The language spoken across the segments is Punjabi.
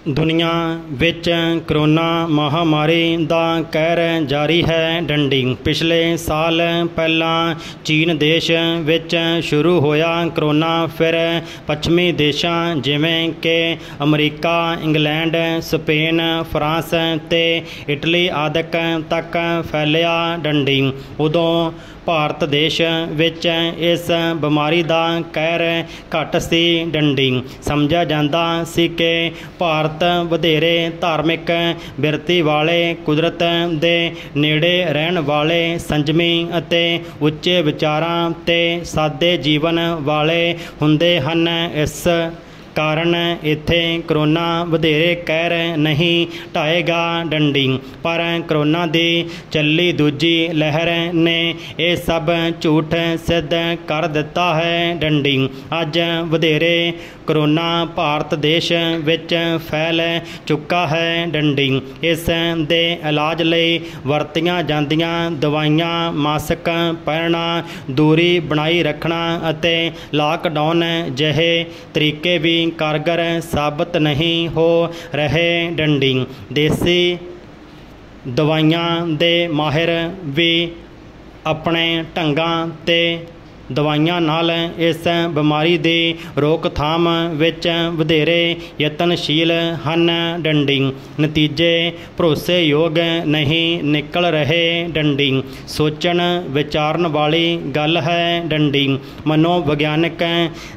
दुनिया विच करोना महामारी दा कहर जारी है डंडी। पिछले साल पहला चीन देश विच शुरू होया करोना, फिर पश्चिमी देशों जिवें कि अमरीका, इंग्लैंड, स्पेन, फ्रांस ते इटली आदि तक फैलिया डंडी। उदों भारत देश विच इस बीमारी दा कहर घट सी डंडी। समझा जाता सी कि भारत वधेरे धार्मिक बिरती वाले, कुदरत दे नेड़े रहन वाले, संजमी अते उच्चे विचारां ते सादे जीवन वाले हुंदे हन। इस कारण इत्थे करोना वधेरे कहर नहीं ढाएगा डंडी। पर करोना दी चली दूजी लहर ने यह सब झूठ सिद्ध कर दिता है डंडी। अज वधेरे करोना भारत देश विच फैल चुका है डंडी। इस दे इलाज लई वरतियां जांदियां दवाइयां, मास्क पहनना, दूरी बनाई रखना अते लॉकडाउन जहे तरीके भी कारगर साबित नहीं हो रहे डंडी। देसी दवाइयां दे माहिर भी अपने ढंगां ते दवाइयां नाल इस बीमारी दी रोकथाम विच वधेरे यतनशील हन डंडी। नतीजे भरोसेयोग नहीं निकल रहे डंडी। सोचण विचारन वाली गल है डंडी। मनोविग्यानक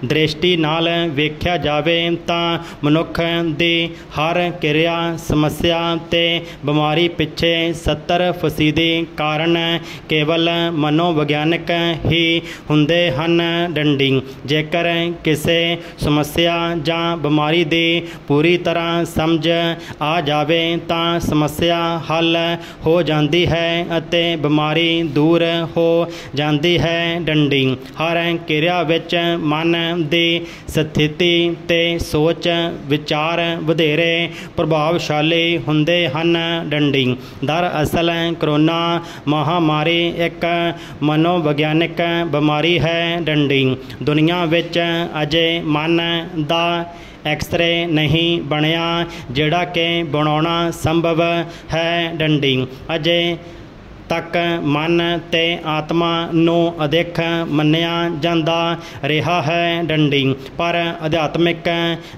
दृष्टि नाल वेख्या जावे तां मनुख दी हर किरिया, समस्या ते बीमारी पिछे 70% कारण केवल मनोविग्यानक ही हुंदे हन डंडी। जेकर किसी समस्या जां बीमारी दी पूरी तरह समझ आ जावे तां समस्या हल हो जाती है अते बीमारी दूर हो जाती है डंडी। हर किरिया विच मन दी स्थिति ते सोच विचार वधेरे प्रभावशाली हुंदे हन डंडी। दरअसल करोना महामारी एक मनोविग्यानक बीमारी है डंडी। दुनिया विच अजे मन दा एक्सरे नहीं बनया जिहड़ा कि बनाउणा संभव है डंडी। अजे तक मन ते आत्मा नूं अदेख मन्निया जांदा रहा है डंडी। पर अध्यात्मिक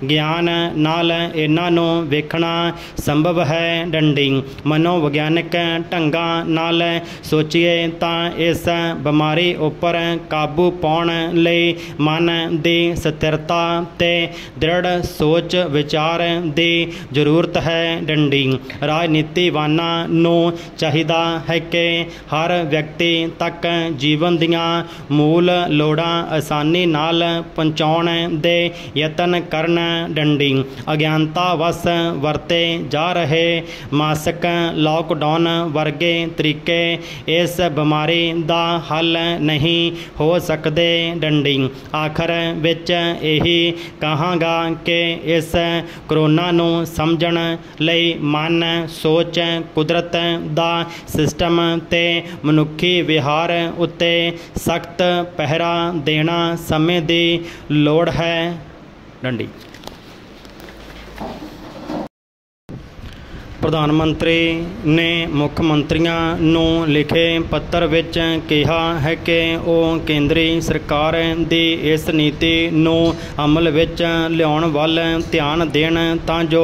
ज्ञान नाल इन्हां नूं वेखना संभव है डंडी। मनोविग्यानक ढंगां नाल सोचीए तां इस बीमारी उपर काबू पाउण लई मन दी स्थिरता ते दृढ़ सोच विचार दी जरूरत है डंडी। राजनीतिवानां नूं चाहिदा है कि हर व्यक्ति तक जीवन दियां मूल लोड़ां आसानी नाल पहुंचाउण दे यतन करन डंडी। अज्ञानता वस वरते जा रहे मास्क, लॉकडाउन वर्गे तरीके इस बीमारी दा हल नहीं हो सकते डंडी। आखिर विच यही कहांगा कि इस करोना नूं समझण लई मन, सोच, कुदरत दा सिस्टम ते मनुखी विहार उत्ते सख्त पहरा देना समय दी लोड़ है डंडी। प्रधानमंत्री ने मुख मंत्रियों नूं लिखे पत्र विच कहा है कि वह केंद्री सरकार दी इस नीति नूं अमल विच लियाउण वल ध्यान देण तां जो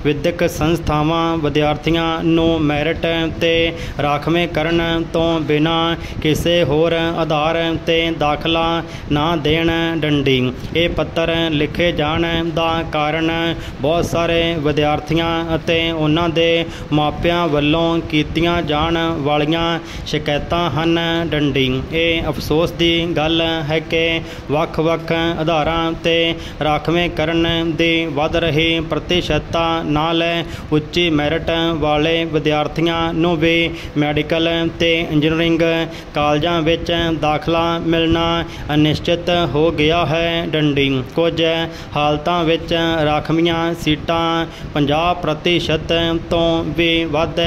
विद्यक संस्थावां विद्यार्थियों नूं मैरिट ते राखवें करन तो बिना किसी होर आधार ते दाखला ना देण डंडी। ये पत्र लिखे जाण दा कारण बहुत सारे विद्यार्थियों अते उन्हां दे मापियां वल्लों कीतियां जाण वालियां शिकायतां हन डंडी। ये अफसोस की गल है कि वख-वख आधारां ते राखवें करन दी वध रही प्रतिशतता नाल उच्ची मैरिट वाले विद्यार्थियों नूं भी मैडिकल ते इंजीनियरिंग कालजां विच दाखला मिलना अनिश्चित हो गया है डंडी। कुछ हालतां विच राखवीआं सीटां 50% ਤੋਂ ਵੀ ਵੱਧ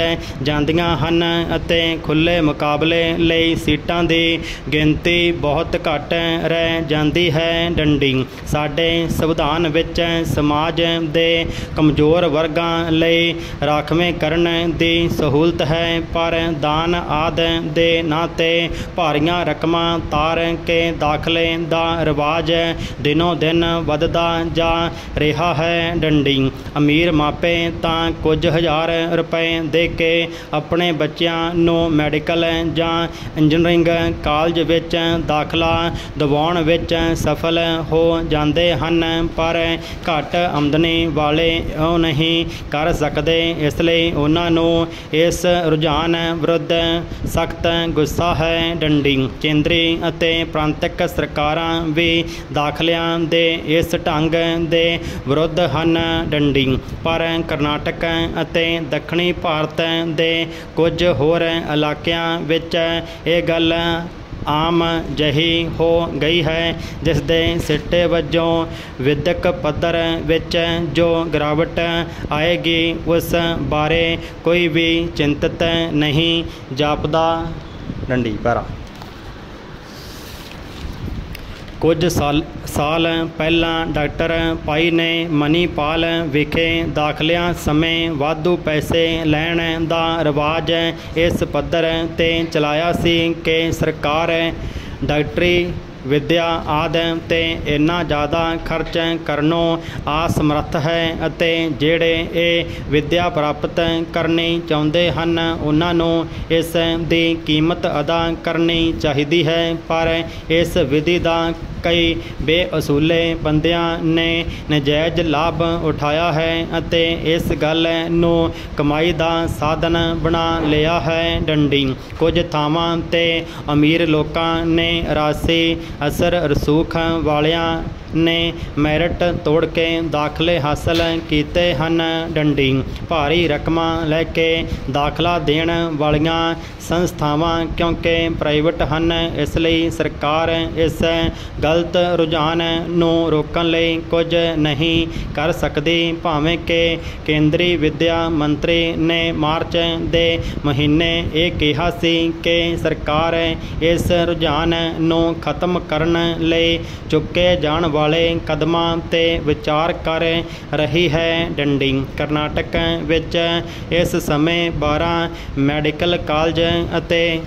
ਜਾਂਦੀਆਂ ਹਨ ਅਤੇ ਖੁੱਲ੍ਹੇ ਮੁਕਾਬਲੇ ਲਈ ਸੀਟਾਂ ਦੀ ਗਿਣਤੀ ਬਹੁਤ ਘੱਟ ਰਹਿ ਜਾਂਦੀ ਹੈ। ਡੰਡੀ ਸਾਡੇ ਸੰਵਿਧਾਨ ਵਿੱਚ ਸਮਾਜ ਦੇ ਕਮਜ਼ੋਰ ਵਰਗਾਂ ਲਈ ਰਾਖਵੇਂਕਰਨ ਦੀ ਸਹੂਲਤ ਹੈ, ਪਰ ਦਾਨ ਆਦਿ ਦੇ ਨਾਂ 'ਤੇ ਭਾਰੀਆਂ ਰਕਮਾਂ ਤਾਰ ਕੇ ਦਾਖਲੇ ਦਾ ਰਿਵਾਜ ਦਿਨੋਂ ਦਿਨ ਵੱਧਦਾ ਜਾ ਰਿਹਾ ਹੈ। ਡੰਡੀ ਅਮੀਰ ਮਾਪੇ ਤਾਂ ਕੁਝ ਹਜ਼ਾਰ ਰੁਪਏ ਦੇ ਕੇ ਆਪਣੇ ਬੱਚਿਆਂ ਨੂੰ ਮੈਡੀਕਲ ਜਾਂ ਇੰਜੀਨੀਅਰਿੰਗ ਕਾਲਜ ਵਿੱਚ ਦਾਖਲਾ ਦਿਵਾਉਣ ਵਿੱਚ ਸਫਲ ਹੋ ਜਾਂਦੇ ਹਨ, ਪਰ ਘੱਟ ਆਮਦਨੀ ਵਾਲੇ ਉਹ ਨਹੀਂ ਕਰ ਸਕਦੇ। ਇਸ ਲਈ ਉਹਨਾਂ ਨੂੰ ਇਸ ਰੁਝਾਨ ਵਿਰੁੱਧ ਸਖਤ ਗੁੱਸਾ ਹੈ। ਡੰਡੀ ਕੇਂਦਰੀ ਅਤੇ ਪ੍ਰਾਂਤਿਕ ਸਰਕਾਰਾਂ ਵੀ ਦਾਖਲਿਆਂ ਦੇ ਇਸ ਢੰਗ ਦੇ ਵਿਰੁੱਧ ਹਨ। ਡੰਡੀ ਪਰ ਕਰਨਾਟਕ ਅਤੇ ਦੱਖਣੀ ਭਾਰਤ ਦੇ ਕੁਝ ਹੋਰ ਇਲਾਕਿਆਂ ਵਿੱਚ ਇਹ ਗੱਲ ਆਮ ਜਿਹੀ ਹੋ ਗਈ ਹੈ, ਜਿਸ ਦੇ ਸਿੱਟੇ ਵਜੋਂ ਵਿੱਦਿਅਕ ਪੱਧਰ ਵਿੱਚ ਜੋ ਗਿਰਾਵਟ ਆਏਗੀ ਉਸ ਬਾਰੇ ਕੋਈ ਵੀ ਚਿੰਤਤ ਨਹੀਂ ਜਾਪਦਾ। ਡੰਡੀ ਪੈਰਾ ਕੁਝ ਸਾਲ ਪਹਿਲਾਂ ਡਾਕਟਰ ਭਾਈ ਨੇ ਮਨੀਪਾਲ ਵਿਖੇ ਦਾਖਲਿਆਂ ਸਮੇਂ ਵਾਧੂ ਪੈਸੇ ਲੈਣ ਦਾ ਰਿਵਾਜ ਇਸ ਪੱਧਰ 'ਤੇ ਚਲਾਇਆ ਸੀ ਕਿ ਸਰਕਾਰ ਡਾਕਟਰੀ ਵਿੱਦਿਆ ਆਦਿ 'ਤੇ ਇੰਨਾ ਜ਼ਿਆਦਾ ਖਰਚ ਕਰਨੋਂ ਅਸਮਰੱਥ ਹੈ ਅਤੇ ਜਿਹੜੇ ਇਹ ਵਿੱਦਿਆ ਪ੍ਰਾਪਤ ਕਰਨੀ ਚਾਹੁੰਦੇ ਹਨ ਉਹਨਾਂ ਨੂੰ ਇਸ ਦੀ ਕੀਮਤ ਅਦਾ ਕਰਨੀ ਚਾਹੀਦੀ ਹੈ। ਪਰ ਇਸ ਵਿਧੀ ਦਾ ਕਈ ਬੇਅਸੂਲੇ ਬੰਦਿਆਂ ਨੇ ਨਜਾਇਜ਼ ਲਾਭ ਉਠਾਇਆ ਹੈ ਅਤੇ ਇਸ ਗੱਲ ਨੂੰ ਕਮਾਈ ਦਾ ਸਾਧਨ ਬਣਾ ਲਿਆ ਹੈ। ਡੰਡੀ ਕੁਝ ਥਾਵਾਂ 'ਤੇ ਅਮੀਰ ਲੋਕਾਂ ਨੇ ਰਾਜਸੀ ਅਸਰ ਰਸੂਖ ਵਾਲਿਆਂ ਨੇ ਮੈਰਿਟ ਤੋੜ ਕੇ ਦਾਖਲੇ ਹਾਸਲ ਕੀਤੇ ਹਨ। ਡੰਡੀ ਭਾਰੀ ਰਕਮਾਂ ਲੈ ਕੇ ਦਾਖਲਾ ਦੇਣ ਵਾਲੀਆਂ ਸੰਸਥਾਵਾਂ ਕਿਉਂਕਿ ਪ੍ਰਾਈਵੇਟ ਹਨ, ਇਸ ਲਈ ਸਰਕਾਰ ਇਸ ਗਲਤ ਰੁਝਾਨ ਨੂੰ ਰੋਕਣ ਲਈ ਕੁਝ ਨਹੀਂ ਕਰ ਸਕਦੀ। ਭਾਵੇਂ ਕਿ ਕੇਂਦਰੀ ਵਿੱਦਿਆ ਮੰਤਰੀ ਨੇ ਮਾਰਚ ਦੇ ਮਹੀਨੇ ਇਹ ਕਿਹਾ ਸੀ ਕਿ ਸਰਕਾਰ ਇਸ ਰੁਝਾਨ ਨੂੰ ਖਤਮ ਕਰਨ ਲਈ ਚੁੱਕੇ ਜਾਣ ਵਾਲੇ ਕਦਮਾਂ 'ਤੇ ਵਿਚਾਰ ਕਰ ਰਹੀ ਹੈ। ਡੰਡੀ ਕਰਨਾਟਕ ਵਿੱਚ ਇਸ ਸਮੇਂ 12 ਮੈਡੀਕਲ ਕਾਲਜ ਅਤੇ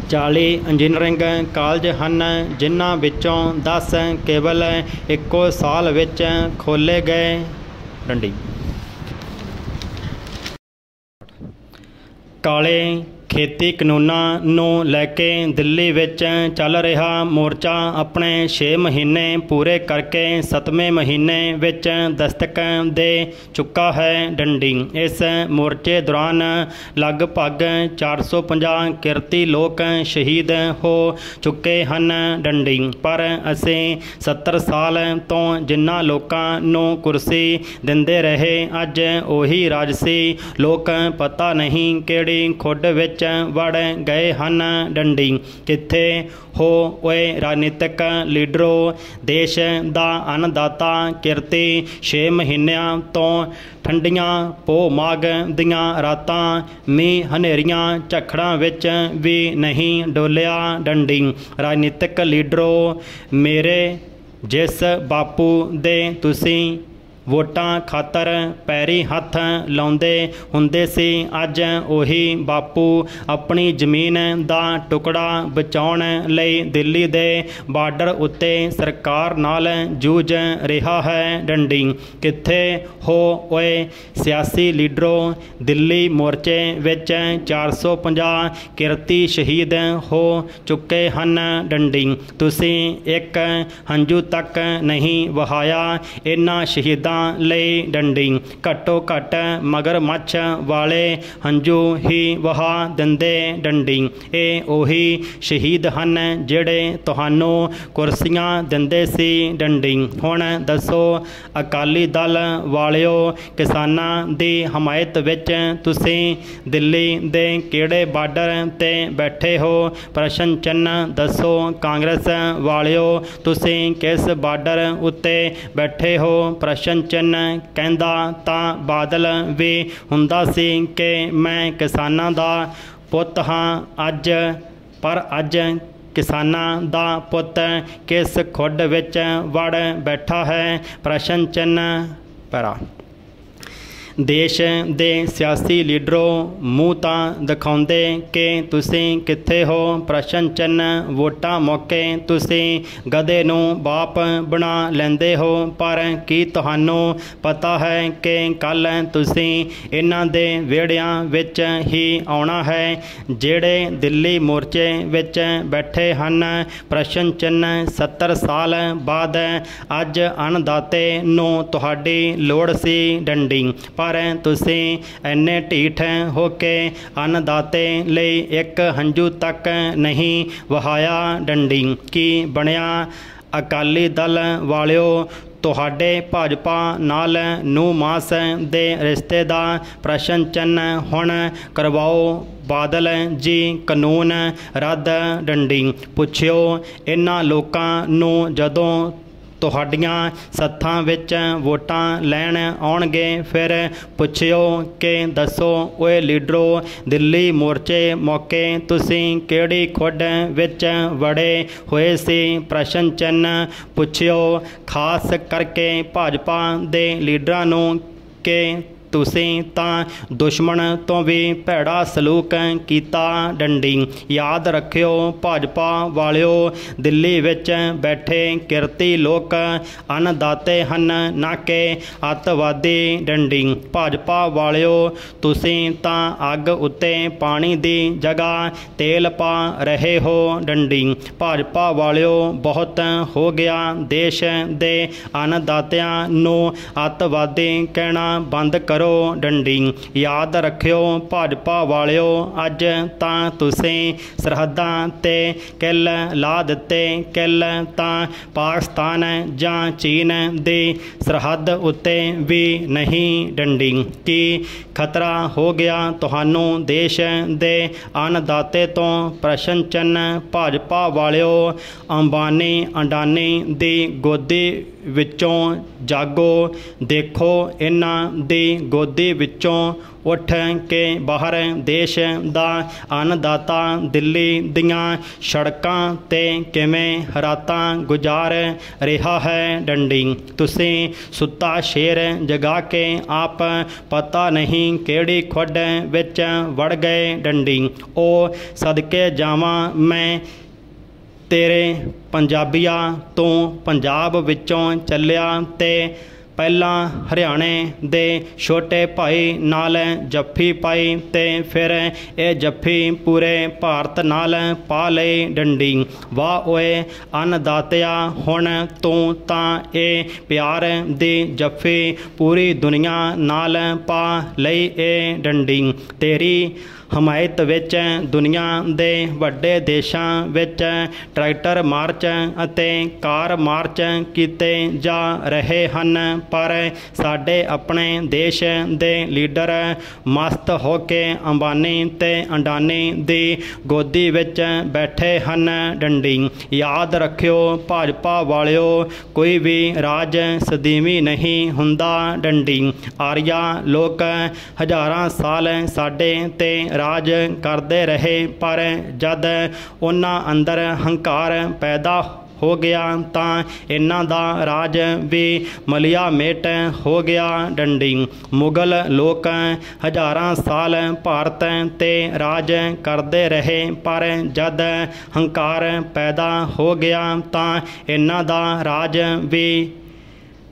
40 ਇੰਜੀਨੀਅਰਿੰਗ ਕਾਲਜ ਹਨ, ਜਿਨ੍ਹਾਂ ਵਿੱਚੋਂ 10 ਕੇਵਲ ਇੱਕੋ ਸਾਲ ਵਿੱਚ ਖੋਲ੍ਹੇ ਗਏ। ਡੰਡੀ ਕਾਲੇ ਖੇਤੀ ਕਾਨੂੰਨਾਂ ਨੂੰ ਲੈ ਕੇ ਦਿੱਲੀ ਵਿੱਚ ਚੱਲ ਰਿਹਾ ਮੋਰਚਾ ਆਪਣੇ 6 ਮਹੀਨੇ ਪੂਰੇ ਕਰਕੇ 7ਵੇਂ ਮਹੀਨੇ ਵਿੱਚ ਦਸਤਕ ਦੇ ਚੁੱਕਾ ਹੈ। ਡੰਡੀ ਇਸ ਮੋਰਚੇ ਦੌਰਾਨ ਲਗਭਗ 450 ਕਿਰਤੀ ਲੋਕ ਸ਼ਹੀਦ ਹੋ ਚੁੱਕੇ ਹਨ। ਡੰਡੀ ਪਰ ਅਸੀਂ 70 ਸਾਲ ਤੋਂ ਜਿਨ੍ਹਾਂ ਲੋਕਾਂ ਨੂੰ ਕੁਰਸੀ ਦਿੰਦੇ ਰਹੇ, ਅੱਜ ਉਹੀ ਰਾਜਸੀ ਲੋਕ ਪਤਾ ਨਹੀਂ ਕਿਹੜੀ ਖੁੱਡ ਵਿੱਚ ਵੜ ਗਏ ਹਨ। ਡੰਡੀ ਕਿੱਥੇ ਹੋ ਓਏ ਰਾਜਨੀਤਿਕ ਲੀਡਰੋ, ਦੇਸ਼ ਦਾ ਅੰਨਦਾਤਾ ਕਿਰਤੀ 6 ਮਹੀਨਿਆਂ ਤੋਂ ਠੰਡੀਆਂ ਪੋਹ ਮਾਘ ਦੀਆਂ ਰਾਤਾਂ ਮੀਂਹ ਹਨੇਰੀਆਂ ਝੱਖੜਾਂ ਵਿੱਚ ਵੀ ਨਹੀਂ ਡੋਲਿਆ। ਡੰਡੀ ਰਾਜਨੀਤਿਕ ਲੀਡਰੋ, ਮੇਰੇ ਜਿਸ ਬਾਪੂ ਦੇ ਤੁਸੀਂ ਵੋਟਾਂ ਖਾਤਰ ਪੈਰੀ ਹੱਥ ਲਾਉਂਦੇ ਹੁੰਦੇ ਸੀ, ਅੱਜ ਉਹੀ ਬਾਪੂ ਆਪਣੀ ਜ਼ਮੀਨ ਦਾ ਟੁਕੜਾ ਬਚਾਉਣ ਲਈ ਦਿੱਲੀ ਦੇ ਬਾਰਡਰ ਉੱਤੇ ਸਰਕਾਰ ਨਾਲ ਜੂਝ ਰਿਹਾ ਹੈ। ਡੰਡੀ ਕਿੱਥੇ ਹੋ ਓਏ ਸਿਆਸੀ ਲੀਡਰੋ, ਦਿੱਲੀ ਮੋਰਚੇ ਵਿੱਚ 450 ਕਿਰਤੀ ਸ਼ਹੀਦ ਹੋ ਚੁੱਕੇ ਹਨ। ਡੰਡੀ ਤੁਸੀਂ ਇੱਕ ਹੰਝੂ ਤੱਕ ਨਹੀਂ ਵਹਾਇਆ ਇਹਨਾਂ ਸ਼ਹੀਦਾਂ ਲਈ। ਡੰਡੀ ਘੱਟੋ ਘੱਟ ਮਗਰਮੱਛ ਵਾਲੇ ਹੰਝੂ ਹੀ ਵਹਾ ਦਿੰਦੇ। ਡੰਡੀ ਇਹ ਉਹੀ ਸ਼ਹੀਦ ਹਨ ਜਿਹੜੇ ਤੁਹਾਨੂੰ ਕੁਰਸੀਆਂ ਦਿੰਦੇ ਸੀ। ਡੰਡੀ ਹੁਣ ਦੱਸੋ ਅਕਾਲੀ ਦਲ ਵਾਲਿਓ, ਕਿਸਾਨਾਂ ਦੀ ਹਮਾਇਤ ਵਿੱਚ ਤੁਸੀਂ ਦਿੱਲੀ ਦੇ ਕਿਹੜੇ ਬਾਰਡਰ 'ਤੇ ਬੈਠੇ ਹੋ? ਪ੍ਰਸ਼ਨ ਚਿੰਨ੍ਹ ਦੱਸੋ ਕਾਂਗਰਸ ਵਾਲਿਓ, ਤੁਸੀਂ ਕਿਸ ਬਾਰਡਰ ਉੱਤੇ ਬੈਠੇ ਹੋ? ਪ੍ਰਸ਼ਨ चिन्ह कहंदा तां बादल भी हुंदा सी कि मैं किसानां दा पुੱਤ हाँ अज पर अज किसानां दा पुੱਤ किस खुड विच वड़ बैठा है प्रश्न चिन्ह पैरा। देश दे सियासी लीडरों मूँह तां दिखाउंदे कि तुसीं कित्थे हो प्रश्न चिन्ह वोटां मौके तुसीं गधे नूं बाप बना लैंदे हो पर की तुहानूं पता है कि कल तुसीं इन्हां दे विहड़ियां विच ही आउणा है जिहड़े दिल्ली मोर्चे विच बैठे हन प्रश्न चिन्ह 70 साल बाद अज अन्नदाते नूं तुहाडी लोड़ सी डंडी पर तुसीं इन्ने ढीठ हो के अन्नदाते लई एक हंजू तक नहीं वहाया डंडी की बनिया अकाली दल वालिओ तुहाडे भाजपा नाल नूं मास दे रिश्ते दा प्रश्न चिन्ह हुण करवाओ बादल जी कानून रद्द डंडी पुछिओ इन्हां लोकां नूं जदों तुहाडियां सत्थां विच वोटां लैण आउणगे फिर पुछिओ कि दसो ओए लीडरो दिल्ली मोर्चे मौके तुसीं किहड़ी खुड विच वड़े होए सी प्रश्न चिन्ह पुछिओ खास करके भाजपा दे लीडरां नूं कि तुसीं तां दुश्मन तो भी भैड़ा सलूक कीता डंडी याद रखियो भाजपा वालिओ दिल्ली विच बैठे किरती लोक अन्नदाते हन ना कि अतवादी डंडी भाजपा वालिओ तुसीं तां अग उत्ते पानी दी जगह तेल पा रहे हो डंडी भाजपा वालिओ बहुत हो गया देश दे अन्नदातियां नूं अतवादी कहना बंद करो डंडी याद रखियो भाजपा वालिओ अज तां तुसीं सरहदां ते किल ला दिते किल तां पाकिस्तान जां चीन दी सरहद उत्ते भी नहीं डंडी की खतरा हो गया तुहानूं देश दे अन्नदाते तो प्रश्न चिन्ह भाजपा वालिओ अंबानी अडानी दी गोदी विचों जागो देखो इन्हां दी गोदी विचों उठ के बाहर देश दा अन्नदाता दिल्ली दियां सड़कां ते किवें रातां गुजार रहा है डंडी तुसीं सुत्ता शेर जगा के आप पता नहीं किहड़ी खुड विच वड़ गए डंडी ओ सदके जावां मैं तेरे पंजाबिया तो पंजाब विचों चलिया ते पहला हरियाणे दे छोटे भाई नाल जफ्फी पाई ते फिर ये जफ्फी पूरे भारत नाल पा लई डंडी वाह ओए अन्नदातिया हुण तूं तां ये प्यार दी जफ्फी पूरी दुनिया नाल पा लई ए डंडी तेरी हमायत विच दुनिया दे वड्डे देशां विच ट्रैक्टर मार्च अते कार मार्च कीते जा रहे हन पर साडे अपने देश दे लीडर मस्त हो के अंबानी ते अडानी दी गोदी विच बैठे हन डंडी याद रखियो भाजपा वालिओ कोई भी राज सदीवी नहीं हुंदा डंडी आर्या लोक हज़ारां साल साडे ते राज करते रहे पर जद उन्हां अंदर हंकार पैदा हो गया तां इन्हां दा राज भी मलिया मेट हो गया डंडी मुगल लोक हज़ारां साल भारत ते राज करते रहे पर जद हंकार पैदा हो गया तां इन्हां दा राज भी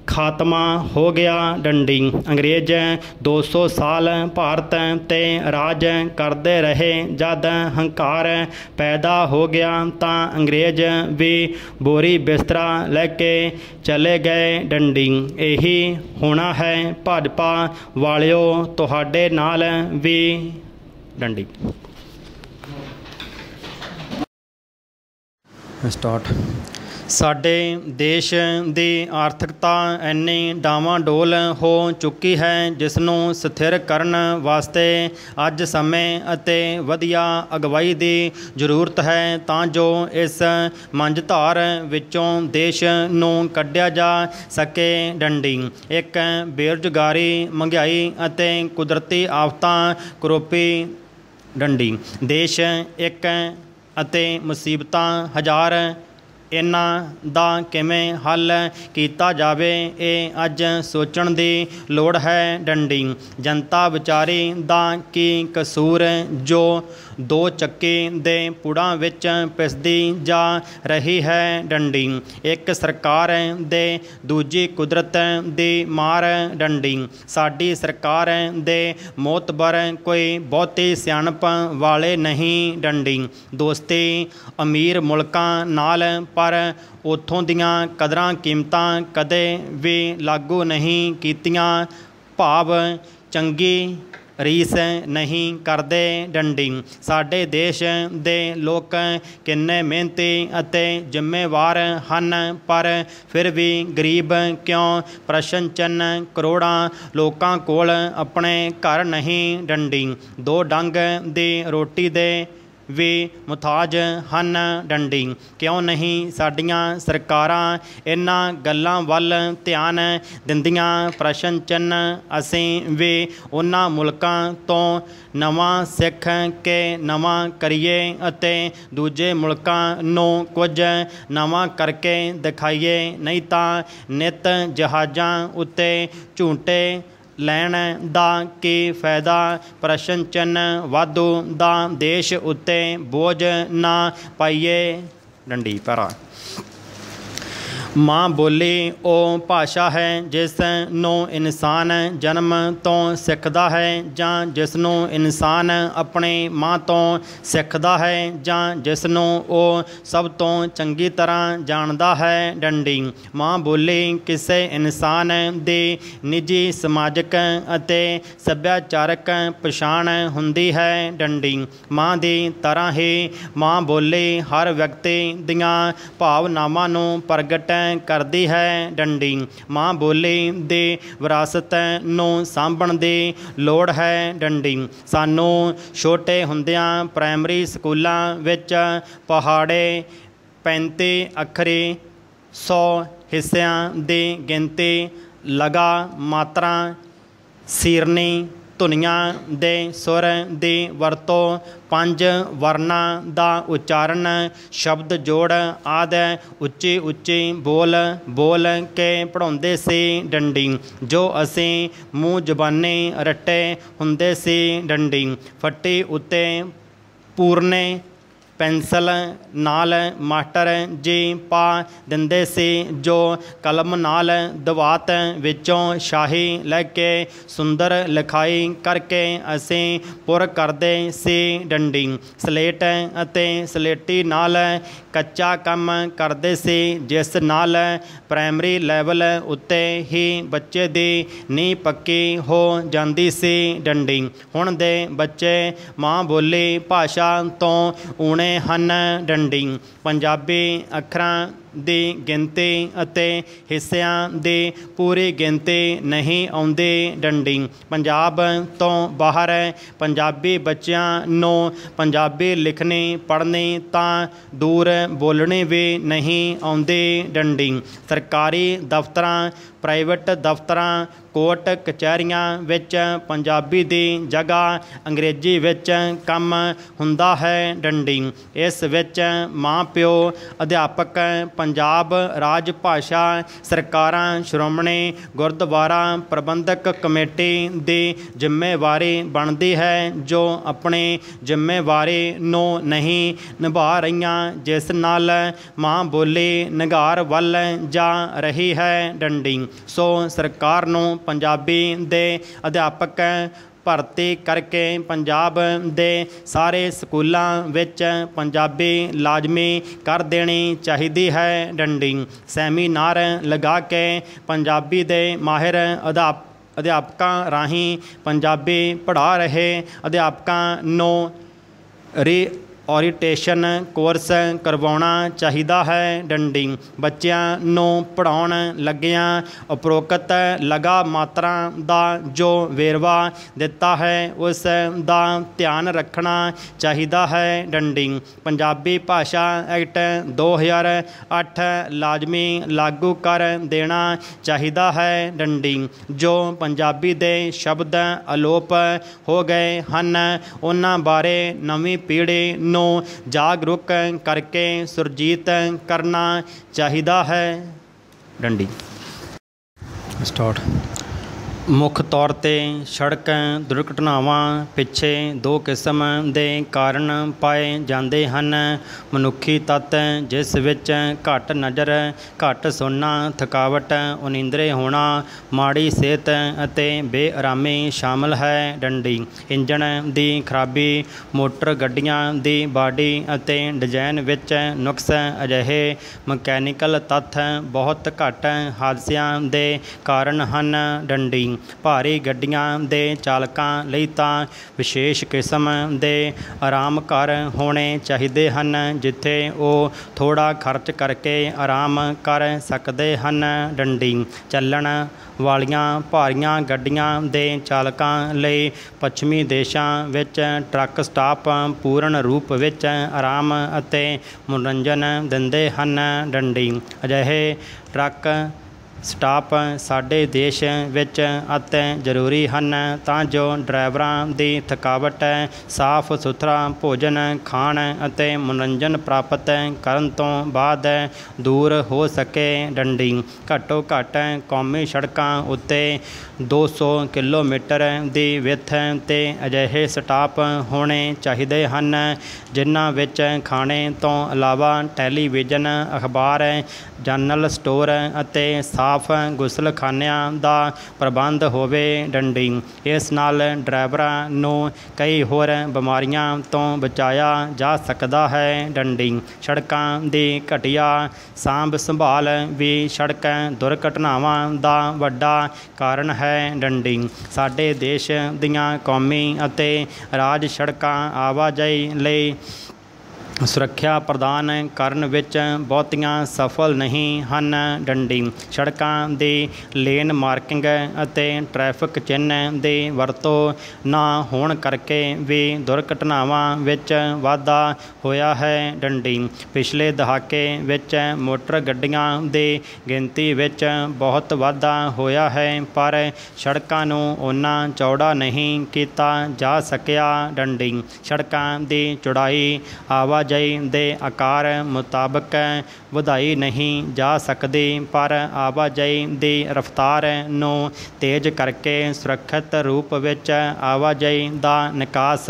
खात्मा हो गया डंडी अंग्रेज 200 साल भारत ते राज करते रहे जद हंकार पैदा हो गया तां अंग्रेज भी बोरी बिस्तरा लेके चले गए डंडी यही होना है भाजपा वालिओ तुहाडे नाल भी डंडी स्टार्ट ਸਾਡੇ ਦੇਸ਼ ਦੀ ਆਰਥਿਕਤਾ ਇੰਨੀ ਡਾਵਾਂਡੋਲ ਹੋ ਚੁੱਕੀ ਹੈ ਜਿਸ ਨੂੰ ਸਥਿਰ ਕਰਨ ਵਾਸਤੇ ਅੱਜ ਸਮੇਂ ਅਤੇ ਵਧੀਆ ਅਗਵਾਈ ਦੀ ਜ਼ਰੂਰਤ ਹੈ ਤਾਂ ਜੋ ਇਸ ਮੰਝਧਾਰ ਵਿੱਚੋਂ ਦੇਸ਼ ਨੂੰ ਕੱਢਿਆ ਜਾ ਸਕੇ। ਡੰਡੀ ਇੱਕ ਬੇਰੁਜ਼ਗਾਰੀ, ਮਹਿੰਗਾਈ ਅਤੇ ਕੁਦਰਤੀ ਆਫਤਾਂ ਕਰੋਪੀ। ਡੰਡੀ ਦੇਸ਼ ਇੱਕ ਅਤੇ ਮੁਸੀਬਤਾਂ ਹਜ਼ਾਰ। ਇਹਨਾਂ ਦਾ ਕਿਵੇਂ ਹੱਲ ਕੀਤਾ ਜਾਵੇ ਇਹ ਅੱਜ ਸੋਚਣ ਦੀ ਲੋੜ ਹੈ। ਡੰਡੀ ਜਨਤਾ ਵਿਚਾਰੀ ਦਾ ਕੀ ਕਸੂਰ ਜੋ ਦੋ ਚੱਕੀ ਦੇ ਪੁੜਾਂ ਵਿੱਚ ਪਿਸਦੀ ਜਾ ਰਹੀ ਹੈ। ਡੰਡੀ ਇੱਕ ਸਰਕਾਰ ਦੇ ਦੂਜੀ ਕੁਦਰਤ ਦੀ ਮਾਰ। ਡੰਡੀ ਸਾਡੀ ਸਰਕਾਰ ਦੇ ਮੋਤਬਰ ਕੋਈ ਬਹੁਤੀ ਸਿਆਣਪ ਵਾਲੇ ਨਹੀਂ। ਡੰਡੀ ਦੋਸਤੀ ਅਮੀਰ ਮੁਲਕਾਂ ਨਾਲ, ਪਰ ਉੱਥੋਂ ਦੀਆਂ ਕਦਰਾਂ ਕੀਮਤਾਂ ਕਦੇ ਵੀ ਲਾਗੂ ਨਹੀਂ ਕੀਤੀਆਂ, ਭਾਵ ਚੰਗੀ ਰੀਸ ਨਹੀਂ ਕਰਦੇ। ਡੰਡੀ ਸਾਡੇ ਦੇਸ਼ ਦੇ ਲੋਕ ਕਿੰਨੇ ਮਿਹਨਤੀ ਅਤੇ ਜ਼ਿੰਮੇਵਾਰ ਹਨ, ਪਰ ਫਿਰ ਵੀ ਗਰੀਬ ਕਿਉਂ? ਪ੍ਰਸ਼ਨ ਚਿੰਨ੍ਹ। ਕਰੋੜਾਂ ਲੋਕਾਂ ਕੋਲ ਆਪਣੇ ਘਰ ਨਹੀਂ। ਡੰਡੀ ਦੋ ਡੰਗ ਦੀ ਰੋਟੀ ਦੇ ਵੀ ਮੁਤਾਜ ਹਨ। ਡੰਡੀ ਕਿਉਂ ਨਹੀਂ ਸਾਡੀਆਂ ਸਰਕਾਰਾਂ ਇਹਨਾਂ ਗੱਲਾਂ ਵੱਲ ਧਿਆਨ ਦਿੰਦੀਆਂ? ਪ੍ਰਸ਼ਨ ਚਿੰਨ੍ਹ। ਅਸੀਂ ਵੀ ਉਹਨਾਂ ਮੁਲਕਾਂ ਤੋਂ ਨਵਾਂ ਸਿੱਖ ਕੇ ਨਵਾਂ ਕਰੀਏ ਅਤੇ ਦੂਜੇ ਮੁਲਕਾਂ ਨੂੰ ਕੁਝ ਨਵਾਂ ਕਰਕੇ ਦਿਖਾਈਏ, ਨਹੀਂ ਤਾਂ ਨਿੱਤ ਜਹਾਜ਼ਾਂ ਉੱਤੇ ਝੂਟੇ ਲੈਣ ਦਾ ਕੀ ਫਾਇਦਾ? ਪ੍ਰਸ਼ਨ ਚਿੰਨ੍ਹ। ਵਾਧੂ ਦਾ ਦੇਸ਼ ਉੱਤੇ ਬੋਝ ਨਾ ਪਾਈਏ। ਡੰਡੀ ਪੈਰਾ ਮਾਂ ਬੋਲੀ ਉਹ ਭਾਸ਼ਾ ਹੈ ਜਿਸ ਨੂੰ ਇਨਸਾਨ ਜਨਮ ਤੋਂ ਸਿੱਖਦਾ ਹੈ, ਜਾਂ ਜਿਸ ਨੂੰ ਇਨਸਾਨ ਆਪਣੀ ਮਾਂ ਤੋਂ ਸਿੱਖਦਾ ਹੈ, ਜਾਂ ਜਿਸ ਨੂੰ ਉਹ ਸਭ ਤੋਂ ਚੰਗੀ ਤਰ੍ਹਾਂ ਜਾਣਦਾ ਹੈ। ਡੰਡੀ ਮਾਂ ਬੋਲੀ ਕਿਸੇ ਇਨਸਾਨ ਦੀ ਨਿੱਜੀ, ਸਮਾਜਿਕ ਅਤੇ ਸੱਭਿਆਚਾਰਕ ਪਛਾਣ ਹੁੰਦੀ ਹੈ। ਡੰਡੀ ਮਾਂ ਦੀ ਤਰ੍ਹਾਂ ਹੀ ਮਾਂ ਬੋਲੀ ਹਰ ਵਿਅਕਤੀ ਦੀਆਂ ਭਾਵਨਾਵਾਂ ਨੂੰ ਪ੍ਰਗਟ ਕਰਦੀ ਹੈ। ਡੰਡੀ ਮਾਂ ਬੋਲੀ ਦੀ ਵਿਰਾਸਤ ਨੂੰ ਸਾਂਭਣ ਦੀ ਲੋੜ ਹੈ। ਡੰਡੀ ਸਾਨੂੰ ਛੋਟੇ ਹੁੰਦਿਆਂ ਪ੍ਰਾਇਮਰੀ ਸਕੂਲਾਂ ਵਿੱਚ ਪਹਾੜੇ 35 ਅੱਖਰੀ 100 ਹਿੱਸਿਆਂ ਦੀ ਗਿਣਤੀ, ਲਗਾ, ਮਾਤਰਾ, ਸੀਰਨੀ, ਧੁਨੀਆਂ ਦੇ ਸੁਰ ਦੀ ਵਰਤੋਂ, 5 ਵਰਨਾਂ ਦਾ ਉਚਾਰਨ, ਸ਼ਬਦ ਜੋੜ ਆਦਿ ਉੱਚੀ ਉੱਚੀ ਬੋਲ ਕੇ ਪੜ੍ਹਾਉਂਦੇ ਸੀ। ਡੰਡੀ ਜੋ ਅਸੀਂ ਮੂੰਹ ਜ਼ਬਾਨੀ ਰੱਟੇ ਹੁੰਦੇ ਸੀ। ਡੰਡੀ ਫੱਟੀ ਉੱਤੇ ਪੂਰਨੇ ਪੈਨਸਲ ਨਾਲ ਮਾਸਟਰ ਜੀ ਪਾ ਦਿੰਦੇ ਸੀ, ਜੋ ਕਲਮ ਨਾਲ ਦਵਾਤ ਵਿੱਚੋਂ ਸ਼ਾਹੀ ਲੈ ਕੇ ਸੁੰਦਰ ਲਿਖਾਈ ਕਰਕੇ ਅਸੀਂ ਪੁਰ ਕਰਦੇ ਸੀ। ਡੰਡੀ ਸਲੇਟ ਅਤੇ ਸਲੇਟੀ ਨਾਲ ਕੱਚਾ ਕੰਮ ਕਰਦੇ ਸੀ, ਜਿਸ ਨਾਲ ਪ੍ਰਾਇਮਰੀ ਲੈਵਲ ਉੱਤੇ ਹੀ ਬੱਚੇ ਦੀ ਨੀਂਹ ਪੱਕੀ ਹੋ ਜਾਂਦੀ ਸੀ। ਡੰਡੀ ਹੁਣ ਦੇ ਬੱਚੇ ਮਾਂ ਬੋਲੀ ਭਾਸ਼ਾ ਤੋਂ ਊਣੇ ਹਨ। ਡੰਡੀ ਪੰਜਾਬੀ ਅੱਖਰਾਂ ਦੀ ਗਿਣਤੀ ਅਤੇ ਹਿੱਸਿਆਂ ਦੀ ਪੂਰੀ ਗਿਣਤੀ ਨਹੀਂ ਆਉਂਦੀ। ਡੰਡੀ ਪੰਜਾਬ ਤੋਂ ਬਾਹਰ ਪੰਜਾਬੀ ਬੱਚਿਆਂ ਨੂੰ ਪੰਜਾਬੀ ਲਿਖਣੀ ਪੜ੍ਹਨੀ ਤਾਂ ਦੂਰ ਬੋਲਣੀ ਵੀ ਨਹੀਂ ਆਉਂਦੀ। ਡੰਡੀ ਸਰਕਾਰੀ ਦਫ਼ਤਰਾਂ, ਪ੍ਰਾਈਵੇਟ ਦਫ਼ਤਰਾਂ, ਕੋਰਟ ਕਚਹਿਰੀਆਂ ਵਿੱਚ ਪੰਜਾਬੀ ਦੀ ਜਗ੍ਹਾ ਅੰਗਰੇਜ਼ੀ ਵਿੱਚ ਕੰਮ ਹੁੰਦਾ ਹੈ। ਡੰਡੀ ਇਸ ਵਿੱਚ ਮਾਂ ਪਿਓ, ਅਧਿਆਪਕ, ਪੰਜਾਬ ਰਾਜ ਭਾਸ਼ਾ ਸਰਕਾਰਾਂ, ਸ਼੍ਰੋਮਣੀ ਗੁਰਦੁਆਰਾ ਪ੍ਰਬੰਧਕ ਕਮੇਟੀ ਦੀ ਜ਼ਿੰਮੇਵਾਰੀ ਬਣਦੀ ਹੈ, ਜੋ ਆਪਣੀ ਜ਼ਿੰਮੇਵਾਰੀ ਨੂੰ ਨਹੀਂ ਨਿਭਾ ਰਹੀਆਂ, ਜਿਸ ਨਾਲ ਮਾਂ ਬੋਲੀ ਨਿਘਾਰ ਵੱਲ ਜਾ ਰਹੀ ਹੈ। ਡੰਡੀ ਸੋ ਸਰਕਾਰ ਨੂੰ ਪੰਜਾਬੀ ਦੇ ਅਧਿਆਪਕ ਭਰਤੀ ਕਰਕੇ ਪੰਜਾਬ ਦੇ ਸਾਰੇ ਸਕੂਲਾਂ ਵਿੱਚ ਪੰਜਾਬੀ ਲਾਜ਼ਮੀ ਕਰ ਦੇਣੀ ਚਾਹੀਦੀ ਹੈ। ਡੰਡੀ ਸੈਮੀਨਾਰ ਲਗਾ ਕੇ ਪੰਜਾਬੀ ਦੇ ਮਾਹਿਰ ਅਧਿਆਪਕਾਂ ਰਾਹੀਂ ਪੰਜਾਬੀ ਪੜ੍ਹਾ ਰਹੇ ਅਧਿਆਪਕਾਂ ਨੂੰ ਓਰੀਟੇਸ਼ਨ ਕੋਰਸ ਕਰਵਾਉਣਾ ਚਾਹੀਦਾ ਹੈ। ਡੰਡੀ ਬੱਚਿਆਂ ਨੂੰ ਪੜ੍ਹਾਉਣ ਲੱਗਿਆਂ ਉਪਰੋਕਤ ਲਗਾ ਮਾਤਰਾ ਦਾ ਜੋ ਵੇਰਵਾ ਦਿੱਤਾ ਹੈ ਉਸ ਦਾ ਧਿਆਨ ਰੱਖਣਾ ਚਾਹੀਦਾ ਹੈ। ਡੰਡੀ ਪੰਜਾਬੀ ਭਾਸ਼ਾ ਐਕਟ 2008 ਲਾਜ਼ਮੀ ਲਾਗੂ ਕਰ ਦੇਣਾ ਚਾਹੀਦਾ ਹੈ। ਡੰਡੀ ਜੋ ਪੰਜਾਬੀ ਦੇ ਸ਼ਬਦ ਅਲੋਪ ਹੋ ਗਏ ਹਨ ਉਹਨਾਂ ਬਾਰੇ ਨਵੀਂ ਪੀੜ੍ਹੀ ਨੂੰ ਜਾਗਰੂਕ ਕਰਕੇ ਸੁਰਜੀਤ ਕਰਨਾ ਚਾਹੀਦਾ ਹੈ। ਡੰਡੀ ਸਟਾਰਟ। ਮੁੱਖ ਤੌਰ 'ਤੇ ਸੜਕ ਦੁਰਘਟਨਾਵਾਂ ਪਿੱਛੇ ਦੋ ਕਿਸਮ ਦੇ ਕਾਰਨ ਪਾਏ ਜਾਂਦੇ ਹਨ। ਮਨੁੱਖੀ ਤੱਤ ਜਿਸ ਵਿੱਚ ਘੱਟ ਨਜ਼ਰ, ਘੱਟ ਸੁਣਨਾ, ਥਕਾਵਟ, ਉਨੀਂਦਰੇ ਹੋਣਾ, ਮਾੜੀ ਸਿਹਤ ਅਤੇ ਬੇਆਰਾਮੀ ਸ਼ਾਮਲ ਹੈ। ਡੰਡੀ ਇੰਜਣ ਦੀ ਖਰਾਬੀ, ਮੋਟਰ ਗੱਡੀਆਂ ਦੀ ਬਾਡੀ ਅਤੇ ਡਿਜ਼ਾਈਨ ਵਿੱਚ ਨੁਕਸ ਅਜਿਹੇ ਮਕੈਨੀਕਲ ਤੱਥ ਬਹੁਤ ਘੱਟ ਹਾਦਸਿਆਂ ਦੇ ਕਾਰਨ ਹਨ। ਡੰਡੀ ਭਾਰੀ ਗੱਡੀਆਂ ਦੇ ਚਾਲਕਾਂ ਲਈ ਤਾਂ ਵਿਸ਼ੇਸ਼ ਕਿਸਮ ਦੇ ਆਰਾਮ ਘਰ ਹੋਣੇ ਚਾਹੀਦੇ ਹਨ ਜਿੱਥੇ ਉਹ ਥੋੜ੍ਹਾ ਖਰਚ ਕਰਕੇ ਆਰਾਮ ਕਰ ਸਕਦੇ ਹਨ। ਡੰਡੀ ਚੱਲਣ ਵਾਲੀਆਂ ਭਾਰੀਆਂ ਗੱਡੀਆਂ ਦੇ ਚਾਲਕਾਂ ਲਈ ਪੱਛਮੀ ਦੇਸ਼ਾਂ ਵਿੱਚ ਟਰੱਕ ਸਟਾਪ ਪੂਰਨ ਰੂਪ ਵਿੱਚ ਆਰਾਮ ਅਤੇ ਮਨੋਰੰਜਨ ਦਿੰਦੇ ਹਨ। ਡੰਡੀ ਅਜਿਹੇ ਟਰੱਕ ਸਟਾਪ ਸਾਡੇ ਦੇਸ਼ ਵਿੱਚ ਅਤਿ ਜ਼ਰੂਰੀ ਹਨ ਤਾਂ ਜੋ ਡਰਾਈਵਰਾਂ ਦੀ ਥਕਾਵਟ, ਸਾਫ਼ ਸੁਥਰਾ ਭੋਜਨ ਖਾਣ ਅਤੇ ਮਨੋਰੰਜਨ ਪ੍ਰਾਪਤ ਕਰਨ ਤੋਂ ਬਾਅਦ ਦੂਰ ਹੋ ਸਕੇ। ਡੰਡੀ ਘੱਟੋ ਘੱਟ ਕੌਮੀ ਸੜਕਾਂ ਉੱਤੇ 200 ਕਿਲੋਮੀਟਰ ਦੀ ਵਿੱਥ 'ਤੇ ਅਜਿਹੇ ਸਟਾਪ ਹੋਣੇ ਚਾਹੀਦੇ ਹਨ ਜਿਨ੍ਹਾਂ ਵਿੱਚ ਖਾਣੇ ਤੋਂ ਇਲਾਵਾ ਟੈਲੀਵਿਜ਼ਨ, ਅਖਬਾਰ, ਜਨਰਲ ਸਟੋਰ ਅਤੇ ਸਾਫ਼ ਗੁਸਲਖਾਨਿਆਂ ਦਾ ਪ੍ਰਬੰਧ ਹੋਵੇ। ਡੰਡੀ ਇਸ ਨਾਲ ਡਰਾਈਵਰਾਂ ਨੂੰ ਕਈ ਹੋਰ ਬਿਮਾਰੀਆਂ ਤੋਂ ਬਚਾਇਆ ਜਾ ਸਕਦਾ ਹੈ। ਡੰਡੀ ਸੜਕਾਂ ਦੀ ਘਟੀਆ ਸਾਂਭ ਸੰਭਾਲ ਵੀ ਸੜਕ ਦੁਰਘਟਨਾਵਾਂ ਦਾ ਵੱਡਾ ਕਾਰਨ ਹੈ। ਡੰਡੀ ਸਾਡੇ ਦੇਸ਼ ਦੀਆਂ ਕੌਮੀ ਅਤੇ ਰਾਜ ਸੜਕਾਂ ਆਵਾਜਾਈ ਲਈ ਸੁਰੱਖਿਆ ਪ੍ਰਦਾਨ ਕਰਨ ਵਿੱਚ ਬਹੁਤੀਆਂ ਸਫਲ ਨਹੀਂ ਹਨ। ਡੰਡੀ ਸੜਕਾਂ ਦੀ ਲੇਨ ਮਾਰਕਿੰਗ ਅਤੇ ਟ੍ਰੈਫਿਕ ਚਿੰਨ੍ਹ ਦੀ ਵਰਤੋਂ ਨਾ ਹੋਣ ਕਰਕੇ ਵੀ ਦੁਰਘਟਨਾਵਾਂ ਵਿੱਚ ਵਾਧਾ ਹੋਇਆ ਹੈ। ਡੰਡੀ ਪਿਛਲੇ ਦਹਾਕੇ ਵਿੱਚ ਮੋਟਰ ਗੱਡੀਆਂ ਦੀ ਗਿਣਤੀ ਵਿੱਚ ਬਹੁਤ ਵਾਧਾ ਹੋਇਆ ਹੈ ਪਰ ਸੜਕਾਂ ਨੂੰ ਓਨਾ ਚੌੜਾ ਨਹੀਂ ਕੀਤਾ ਜਾ ਸਕਿਆ। ਡੰਡੀ ਸੜਕਾਂ ਦੀ ਚੌੜਾਈ ਆਵਾਜਾਈ ਦੇ ਆਕਾਰ ਮੁਤਾਬਕ ਵਧਾਈ ਨਹੀਂ ਜਾ ਸਕਦੀ ਪਰ ਆਵਾਜਾਈ ਦੀ ਰਫ਼ਤਾਰ ਨੂੰ ਤੇਜ਼ ਕਰਕੇ ਸੁਰੱਖਿਅਤ ਰੂਪ ਵਿੱਚ ਆਵਾਜਾਈ ਦਾ ਨਿਕਾਸ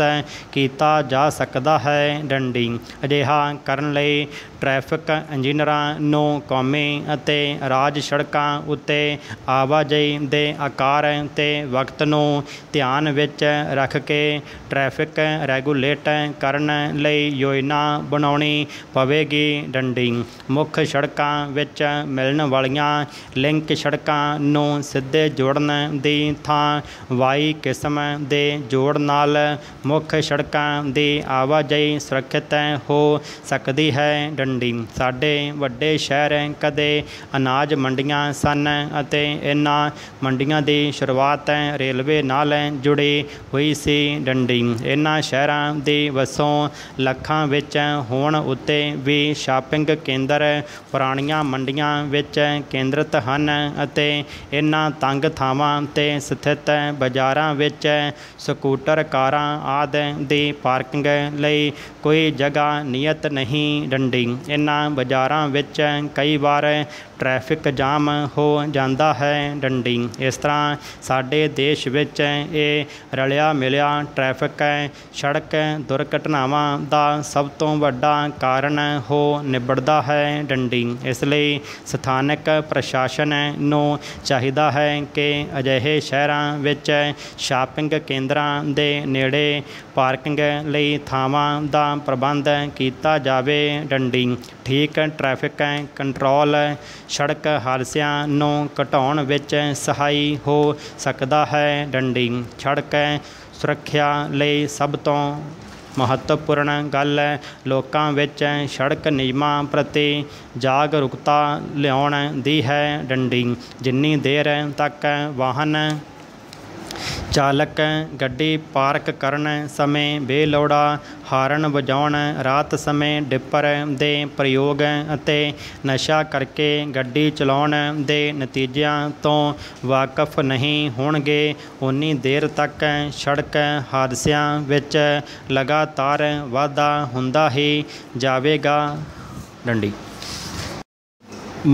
ਕੀਤਾ ਜਾ ਸਕਦਾ ਹੈ। ਡੰਡੀ ਅਜਿਹਾ ਕਰਨ ਲਈ ਟ੍ਰੈਫਿਕ ਇੰਜੀਨੀਅਰਾਂ ਨੂੰ ਕੌਮੀ ਅਤੇ ਰਾਜ ਸੜਕਾਂ ਉੱਤੇ ਆਵਾਜਾਈ ਦੇ ਆਕਾਰ ਅਤੇ ਵਕਤ ਨੂੰ ਧਿਆਨ ਵਿੱਚ ਰੱਖ ਕੇ ਟ੍ਰੈਫਿਕ ਰੈਗੂਲੇਟ ਕਰਨ ਲਈ ਯੋਜਨਾ ਬਣਾਉਣੀ ਪਵੇਗੀ। ਡੰਡੀ ਮੁੱਖ ਸੜਕਾਂ ਵਿੱਚ ਮਿਲਣ ਵਾਲੀਆਂ ਲਿੰਕ ਸੜਕਾਂ ਨੂੰ ਸਿੱਧੇ ਜੋੜਨ ਦੀ ਥਾਂ ਵਾਈ ਕਿਸਮ ਦੇ ਜੋੜ ਨਾਲ ਮੁੱਖ ਸੜਕਾਂ ਦੀ ਆਵਾਜਾਈ ਸੁਰੱਖਿਅਤ ਹੋ ਸਕਦੀ ਹੈ। ਡੰਡੀ ਸਾਡੇ ਵੱਡੇ ਸ਼ਹਿਰ ਕਦੇ ਅਨਾਜ ਮੰਡੀਆਂ ਸਨ ਅਤੇ ਇਹਨਾਂ ਮੰਡੀਆਂ ਦੀ ਸ਼ੁਰੂਆਤ ਰੇਲਵੇ ਨਾਲ ਜੁੜੀ ਹੋਈ ਸੀ। ਡੰਡੀ ਇਹਨਾਂ ਸ਼ਹਿਰਾਂ ਦੀ ਵਸੋਂ ਲੱਖਾਂ ਵਿੱਚ ਹੋਣ ਉੱਤੇ ਵੀ ਸ਼ਾਪਿੰਗ ਕੇਂਦਰ ਪੁਰਾਣੀਆਂ ਮੰਡੀਆਂ ਵਿੱਚ ਕੇਂਦਰਿਤ ਹਨ ਅਤੇ ਇਹਨਾਂ ਤੰਗ ਥਾਵਾਂ 'ਤੇ ਸਥਿਤ ਬਾਜ਼ਾਰਾਂ ਵਿੱਚ ਸਕੂਟਰ, ਕਾਰਾਂ ਆਦਿ ਦੀ ਪਾਰਕਿੰਗ ਲਈ ਕੋਈ ਜਗ੍ਹਾ ਨਿਯਤ ਨਹੀਂ। ਡੰਡੀ ਇਹਨਾਂ ਬਾਜ਼ਾਰਾਂ ਵਿੱਚ ਕਈ ਵਾਰ ਟ੍ਰੈਫਿਕ ਜਾਮ ਹੋ ਜਾਂਦਾ ਹੈ। ਡੰਡੀ ਇਸ ਤਰ੍ਹਾਂ ਸਾਡੇ ਦੇਸ਼ ਵਿੱਚ ਇਹ ਰਲਿਆ ਮਿਲਿਆ ਟ੍ਰੈਫਿਕ ਸੜਕ ਦੁਰਘਟਨਾਵਾਂ ਦਾ ਸਭ ਤੋਂ ਵੱਡਾ ਕਾਰਨ ਹੋ ਨਿਬੜਦਾ ਹੈ। ਡੰਡੀ ਇਸ ਲਈ ਸਥਾਨਕ ਪ੍ਰਸ਼ਾਸਨ ਨੂੰ ਚਾਹੀਦਾ ਹੈ ਕਿ ਅਜਿਹੇ ਸ਼ਹਿਰਾਂ ਵਿੱਚ ਸ਼ਾਪਿੰਗ ਕੇਂਦਰਾਂ ਦੇ ਨੇੜੇ ਪਾਰਕਿੰਗ ਲਈ ਥਾਵਾਂ ਦਾ ਪ੍ਰਬੰਧ ਕੀਤਾ ਜਾਵੇ। ਡੰਡੀ ਠੀਕ ਟ੍ਰੈਫਿਕ ਕੰਟਰੋਲ ਸੜਕ ਹਾਦਸਿਆਂ ਨੂੰ ਘਟਾਉਣ ਵਿੱਚ ਸਹਾਈ ਹੋ ਸਕਦਾ ਹੈ। ਡੰਡੀ ਸੜਕ ਸੁਰੱਖਿਆ ਲਈ ਸਭ ਤੋਂ महत्वपूर्ण गल लोकां विच सड़क नियमां प्रति जागरूकता लियाउण दी है। डंडी जिन्नी देर तक वाहन चालक गड्डी पार्क करन समय बेलोड़ा हाਰਨ वजाउण, रात समय डिपर दे प्रयोग अते नशा करके गड्डी चलाउण दे नतीजिਆਂ ਤੋਂ ਵਾਕਫ नहीं होणगे उन्नी देर तक सड़क हादसिਆਂ ਵਿੱਚ लगातार वाधा ਹੁੰਦਾ ही जावेगा। डंडी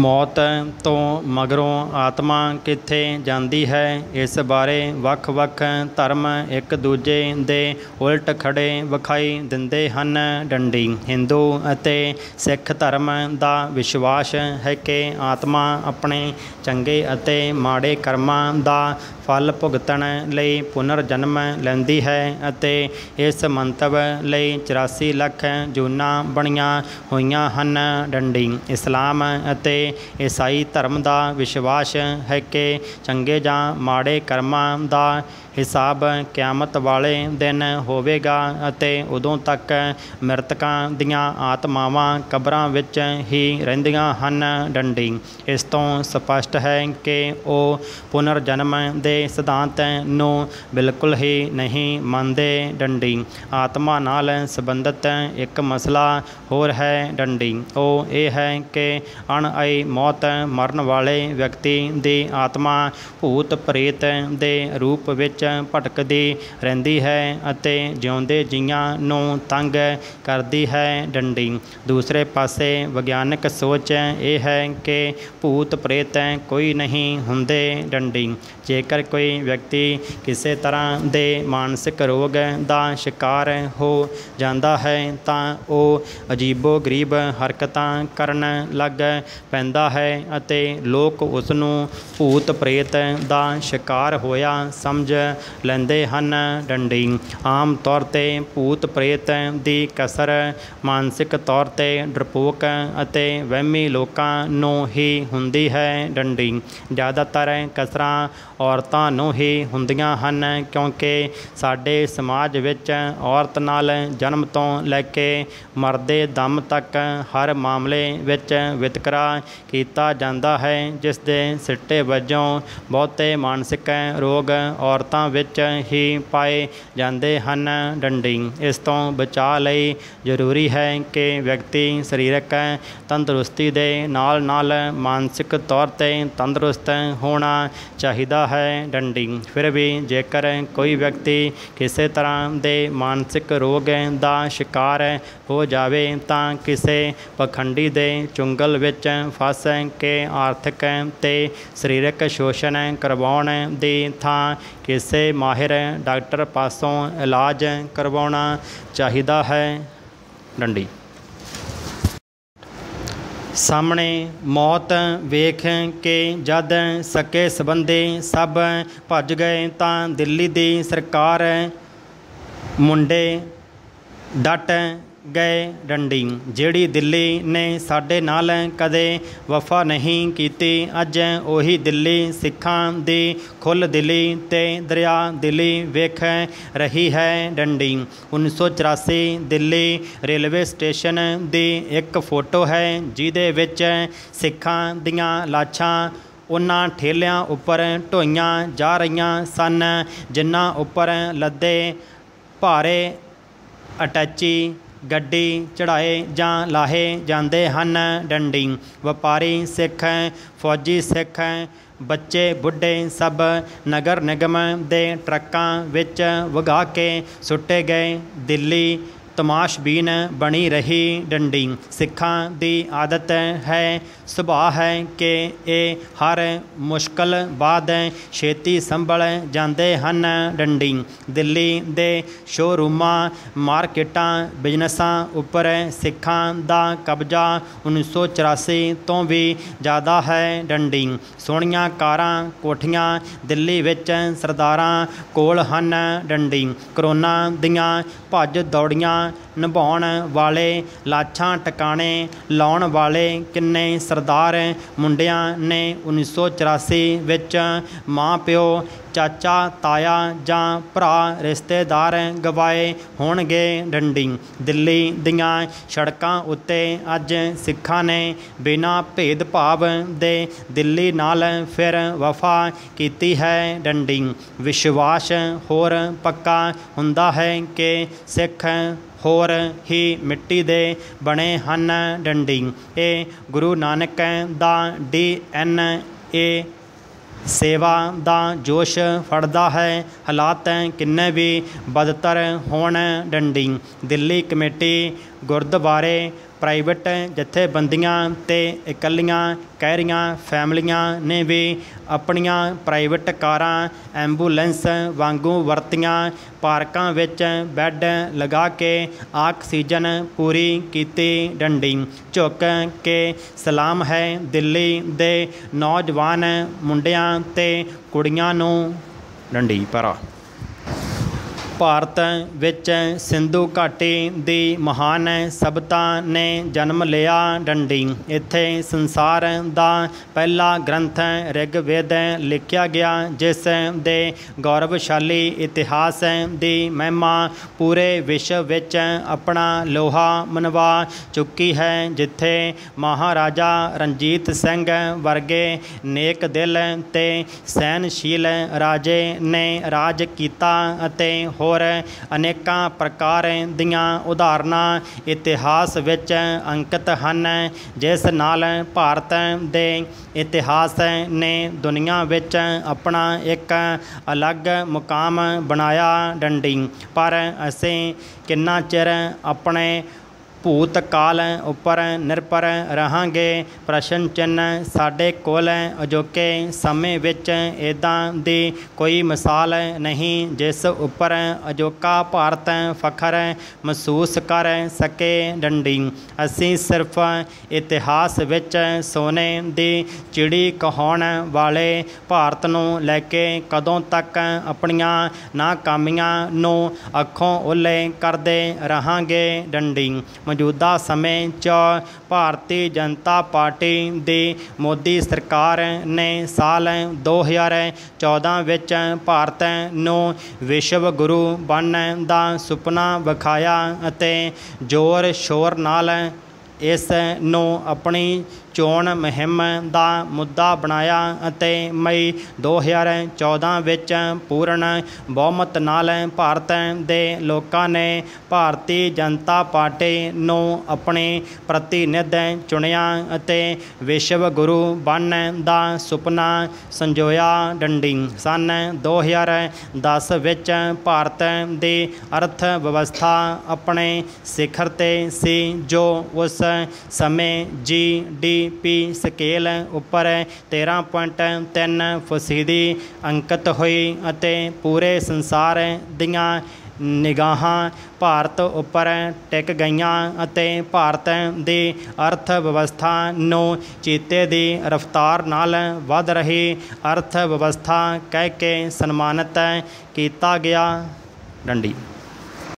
मौत तो मगरों आत्मा कित्थे जाती है, इस बारे वख-वख धर्म एक दूजे दे उल्ट खड़े विखाई दिंदे हन। डंडी हिंदू अते सिख धर्म दा विश्वास है कि आत्मा अपने चंगे अते माड़े कर्मां दा फल भुगतण लई पुनर्जन्म लैंदी है अते इस मंतव लई 84 लख जूनां बणीਆਂ होईयां हन। डंडी इस्लाम अते ईसाई धर्म का विश्वास है कि चंगे जां माड़े कर्मां दा हिसाब क्यामत वाले दिन होवेगा अते उदों तक मृतकां दियां आत्मावां कबरां विच ही रहिंदियां हन। डंडी इस तों स्पष्ट है कि वह पुनर्जन्म दे सिद्धांत नूं बिल्कुल ही नहीं मानते। डंडी आत्मा नाल संबंधित एक मसला होर है। डंडी वह यह है कि अणआई मौत मरण वाले व्यक्ति की आत्मा भूत प्रेत दे रूप विच भटकदी रहिंदी है अते जिउंदे जीआं नूं तंग करदी है। डंडी दूसरे पासे विग्यानक सोच यह है कि भूत प्रेत कोई नहीं हुंदे। डंडी जेकर कोई व्यक्ति किसी तरह दे मानसिक रोग का शिकार हो जाता है तो वह अजीबो गरीब हरकतां करन लग पैंदा है अते लोग उसनूं भूत प्रेत का शिकार होया समझ लैंदे हन। डंडी आम तौर ते भूत प्रेत की कसर मानसिक तौर ते डरपोक अते वहमी लोकां नूं ही हुंदी है। डंडी ज़्यादातर कसरां औरतां नूं ही हुंदियां हन क्योंकि साडे समाज विच औरत नाल जन्म तो लैके मरदे दम तक हर मामले विच वितकरा कीता जांदा है जिस दे सिट्टे वजों बहुते मानसिक रोग औरतां विच ही पाए जाते हैं। डंडी इस तो बचाव लई जरूरी है कि व्यक्ति सरीरक तंदुरुस्ती दे नाल नाल मानसिक तौर ते तंदुरुस्त होना चाहिदा है। डंडी फिर भी जेकर कोई व्यक्ति किसी तरह के मानसिक रोग का शिकार हो जावे तां किसी पखंडी दे चुंगल विच फस के आर्थिक ते सरीरक शोषण करवाउण दी थां किसी माहिर डॉक्टर पासों इलाज करवाउणा चाहिदा है। डंडी सामने मौत वेख के जद सके संबंधी सब भज गए तां दिल्ली दी सरकार मुंडे डट गए। डंडी जिहड़ी दिल्ली ने साडे नाल कदे वफा नहीं कीती अज उही दिल्ली सिखां दी खुल दिली ते दरिया दिली वेख रही है। डंडी 1984 दिल्ली रेलवे स्टेशन दी एक फोटो है जिहदे विच सिखां दियां लाशां उन्हां ठेलियां उपर ढोईयां जा रहीआं सन जिन्हां उपर लदे भारे अटैची गड्डी चढ़ाए जां लाहे जाते हैं। डंडी व्यापारी सिख फौजी सिख बच्चे बुढ़े सब नगर निगम दे ट्रक्कां विच वगा के सुट्टे गए। दिल्ली तमाशबीन बनी रही। डंडी सिखां दी आदत है सुभाव है कि ये हर मुश्किल बाद छेती संभल जाते हैं। डंडी दिल्ली दे शोरूमां मार्केटां बिजनसां उपर सिखां दा कब्जा 1984 तो भी ज़्यादा है। डंडी सोहणियां कारां कोठियां दिल्ली विच सरदारां कोल हन। डंडी करोना दियां भज दौड़ियां निभाउण वाले लाशां टकाने लाउण वाले किन्ने सरदार मुंडियां ने 1984 विच माँ प्यो ਚਾਚਾ ਤਾਇਆ ਜਾਂ ਭਰਾ ਰਿਸ਼ਤੇਦਾਰ ਗਵਾਏ ਹੋਣਗੇ ਡੰਡੀ। ਦਿੱਲੀ ਦੀਆਂ ਸੜਕਾਂ ਉੱਤੇ ਅੱਜ ਸਿੱਖਾਂ ਨੇ ਬਿਨਾਂ ਭੇਦਭਾਵ ਦੇ ਦਿੱਲੀ ਨਾਲ ਫਿਰ ਵਫਾ ਕੀਤੀ ਹੈ ਡੰਡੀ। ਵਿਸ਼ਵਾਸ ਹੋਰ ਪੱਕਾ ਹੁੰਦਾ ਹੈ ਕਿ ਸਿੱਖ ਹੋਰ ਹੀ ਮਿੱਟੀ ਦੇ ਬਣੇ ਹਨ ਡੰਡੀ। ਇਹ ਗੁਰੂ ਨਾਨਕ ਦਾ DNA ਸੇਵਾ ਦਾ ਜੋਸ਼ ਫੜਦਾ ਹੈ, ਹਾਲਾਤ ਕਿੰਨੇ ਵੀ ਬਦਤਰ ਹੋਣ ਡੰਡੀ। ਦਿੱਲੀ ਕਮੇਟੀ ਗੁਰਦੁਆਰੇ ਪ੍ਰਾਈਵੇਟ ਜਥੇਬੰਦੀਆਂ ਤੇ ਇਕੱਲੀਆਂ ਕਹਿਰੀਆਂ ਫੈਮਲੀਆਂ ਨੇ ਵੀ ਆਪਣੀਆਂ ਪ੍ਰਾਈਵੇਟ ਕਾਰਾਂ ਐਂਬੂਲੈਂਸ ਵਾਂਗੂ ਵਰਤੀਆਂ। ਪਾਰਕਾਂ ਵਿੱਚ ਬੈੱਡ ਲਗਾ ਕੇ ਆਕਸੀਜਨ ਪੂਰੀ ਕੀਤੀ ਡੰਡੀ। ਝੁਕ ਕੇ ਸਲਾਮ ਹੈ ਦਿੱਲੀ ਦੇ ਨੌਜਵਾਨ ਮੁੰਡਿਆਂ ਤੇ ਕੁੜੀਆਂ ਨੂੰ ਡੰਡੀ। ਪਰ ਭਾਰਤ ਵਿੱਚ ਸਿੰਧੂ ਘਾਟੀ ਦੀ ਮਹਾਨ ਸਭਿਅਤਾ ਨੇ ਜਨਮ ਲਿਆ ਡੰਡੀ। ਇੱਥੇ ਸੰਸਾਰ ਦਾ ਪਹਿਲਾ ਗ੍ਰੰਥ ਰਿਗਵੇਦ ਲਿਖਿਆ ਗਿਆ, ਜਿਸ ਦੇ ਗੌਰਵਸ਼ਾਲੀ ਇਤਿਹਾਸ ਦੀ ਮਹਿਮਾ ਪੂਰੇ ਵਿਸ਼ਵ ਵਿੱਚ ਆਪਣਾ ਲੋਹਾ ਮਨਵਾ ਚੁੱਕੀ ਹੈ। ਜਿੱਥੇ ਮਹਾਰਾਜਾ ਰਣਜੀਤ ਸਿੰਘ ਵਰਗੇ ਨੇਕ ਦਿਲ ਤੇ ਸਹਿਨਸ਼ੀਲ ਰਾਜੇ ਨੇ ਰਾਜ ਕੀਤਾ ਅਤੇ ਹੋਰ ਅਨੇਕਾਂ ਪ੍ਰਕਾਰ ਦੀਆਂ ਉਦਾਹਰਨਾਂ ਇਤਿਹਾਸ ਵਿੱਚ ਅੰਕਿਤ ਹਨ, ਜਿਸ ਨਾਲ ਭਾਰਤ ਦੇ ਇਤਿਹਾਸ ਨੇ ਦੁਨੀਆ ਵਿੱਚ ਆਪਣਾ ਇੱਕ ਅਲੱਗ ਮੁਕਾਮ ਬਣਾਇਆ ਡੰਡੀ। ਪਰ ਅਸੀਂ ਕਿੰਨਾ ਚਿਰ ਆਪਣੇ ਭੂਤਕਾਲ ਉੱਪਰ ਨਿਰਭਰ ਰਹਾਂਗੇ? ਪ੍ਰਸ਼ਨ ਚਿੰਨ੍ਹ। ਸਾਡੇ ਕੋਲ ਅਜੋਕੇ ਸਮੇਂ ਵਿੱਚ ਇੱਦਾਂ ਦੀ ਕੋਈ ਮਿਸਾਲ ਨਹੀਂ ਜਿਸ ਉੱਪਰ ਅਜੋਕਾ ਭਾਰਤ ਫਖਰ ਮਹਿਸੂਸ ਕਰ ਸਕੇ ਡੰਡੀ। ਅਸੀਂ ਸਿਰਫ ਇਤਿਹਾਸ ਵਿੱਚ ਸੋਨੇ ਦੀ ਚਿੜੀ ਕਹਾਉਣ ਵਾਲੇ ਭਾਰਤ ਨੂੰ ਲੈ ਕੇ ਕਦੋਂ ਤੱਕ ਆਪਣੀਆਂ ਨਾਕਾਮੀਆਂ ਨੂੰ ਅੱਖੋਂ ਓਹਲੇ ਕਰਦੇ ਰਹਾਂਗੇ ਡੰਡੀ। ਮੌਜੂਦਾ ਸਮੇਂ 'ਚ ਭਾਰਤੀ ਜਨਤਾ ਪਾਰਟੀ ਦੀ ਮੋਦੀ ਸਰਕਾਰ ਨੇ ਸਾਲ 2014 ਵਿੱਚ ਭਾਰਤ ਨੂੰ ਵਿਸ਼ਵ ਗੁਰੂ ਬਣਨ ਦਾ ਸੁਪਨਾ ਵਿਖਾਇਆ ਅਤੇ ਜ਼ੋਰ ਸ਼ੋਰ ਨਾਲ ਇਸ ਨੂੰ ਆਪਣੀ ਚੋਣ ਮੁਹਿੰਮ ਦਾ ਮੁੱਦਾ ਬਣਾਇਆ ਅਤੇ ਮਈ 2014 ਵਿੱਚ ਪੂਰਨ ਬਹੁਮਤ ਨਾਲ ਭਾਰਤ ਦੇ ਲੋਕਾਂ ਨੇ ਭਾਰਤੀ ਜਨਤਾ ਪਾਰਟੀ ਨੂੰ ਆਪਣੀ ਪ੍ਰਤੀਨਿਧ ਚੁਣਿਆ ਅਤੇ ਵਿਸ਼ਵ ਗੁਰੂ ਬਣਨ ਦਾ ਸੁਪਨਾ ਸੰਜੋਇਆ ਡੰਡੀ। ਸੰਨ 2010 ਵਿੱਚ ਭਾਰਤ ਦੀ ਅਰਥ ਵਿਵਸਥਾ ਆਪਣੇ ਸਿਖਰ 'ਤੇ ਸੀ, ਜੋ ਉਸ ਸਮੇਂ GDP ਸਕੇਲ ਉੱਪਰ 13.3% ਅੰਕਿਤ ਹੋਈ ਅਤੇ ਪੂਰੇ ਸੰਸਾਰ ਦੀਆਂ ਨਿਗਾਹਾਂ ਭਾਰਤ ਉੱਪਰ ਟਿਕ ਗਈਆਂ ਅਤੇ ਭਾਰਤ ਦੀ ਅਰਥ ਵਿਵਸਥਾ ਨੂੰ ਚੀਤੇ ਦੀ ਰਫ਼ਤਾਰ ਨਾਲ ਵੱਧ ਰਹੀ ਅਰਥ ਵਿਵਸਥਾ ਕਹਿ ਕੇ ਸਨਮਾਨਿਤ ਕੀਤਾ ਗਿਆ ਡੰਡੀ।